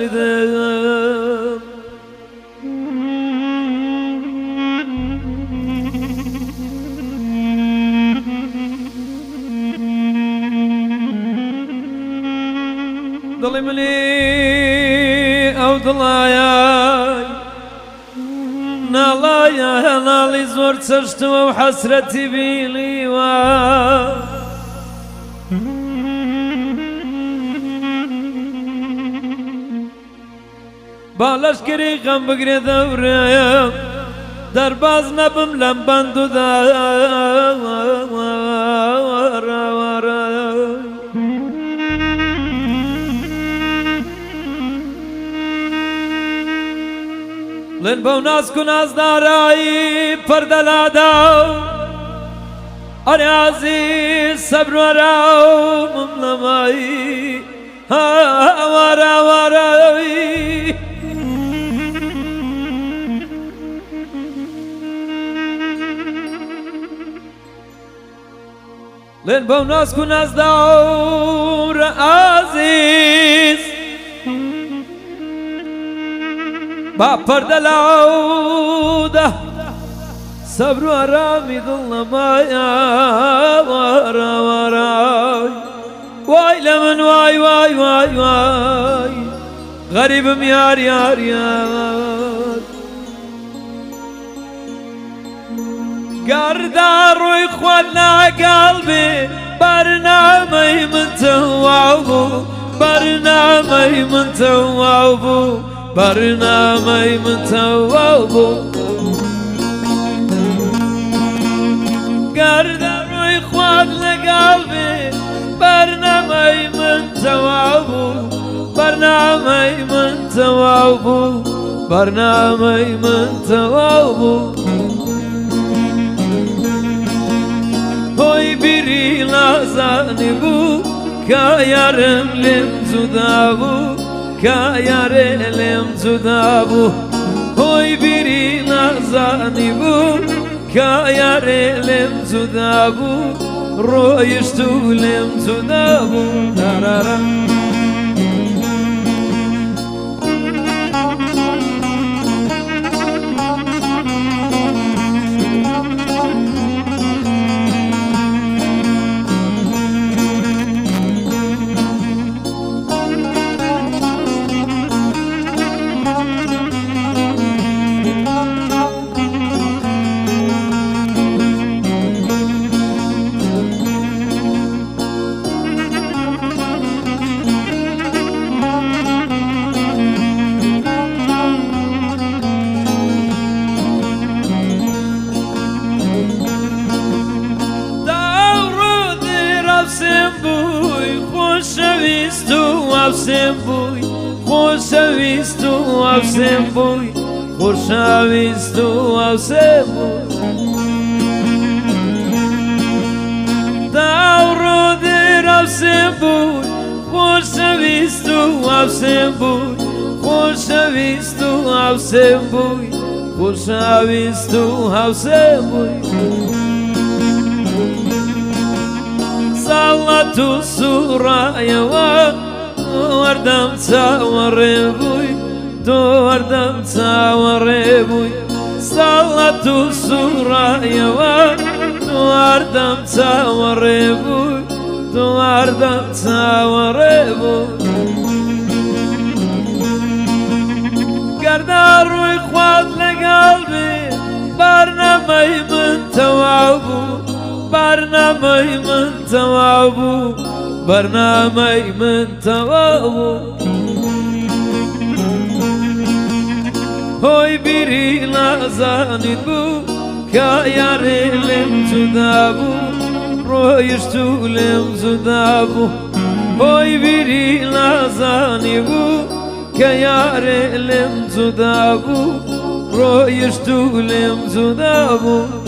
لدم ضلي ملي أو ضلاياي نالايا نالي زور تشتو وحسرتي بيلي بالاش كري غم بقري دوري درباز نبم لمبندو لن بو ناس کو ناز دارایی پردلادا اره عزیز صبر وراو مملمایی وارا وارایی لن بو ناس کو ناز دار عزیز با پردلاوده صبر و آرامی دل نمایا وارا وارای وای لمن وای وای وای وای غریبم یار یار یار گرده روی خوانا قلبی برنامه من توابو برنامه من توابو برنامه من توابو قرد روی خواد لقلبي برنامه من توابو برنامه من توابو برنامه من توابو هوي بيري لازاني بو كايارم لم تدابو كايارم لم تدابو هوي بيري لازاني بو كايارم لم تدابو رويشتو لم تدابو Avsem bui, خوشویستو avsem bui, خوشویستو avsem bui. داورو در avsem bui, خوشویستو avsem bui, خوشویستو avsem bui, خوشویستو avsem bui. صلاتو سورة وردم تاوربوي دوردم تاوربوي صلاتو سورة وردم تاوربوي دوردم تاوربوي قردار روي خواد لقلبي برنامه من توابو برنامه من توابو برنامه من توابو هوي بيري لازاني بو كاياري لم تدابو رويشتو لم تدابو هوي بيري لازاني بو كاياري لم تدابو رويشتو لم تدابو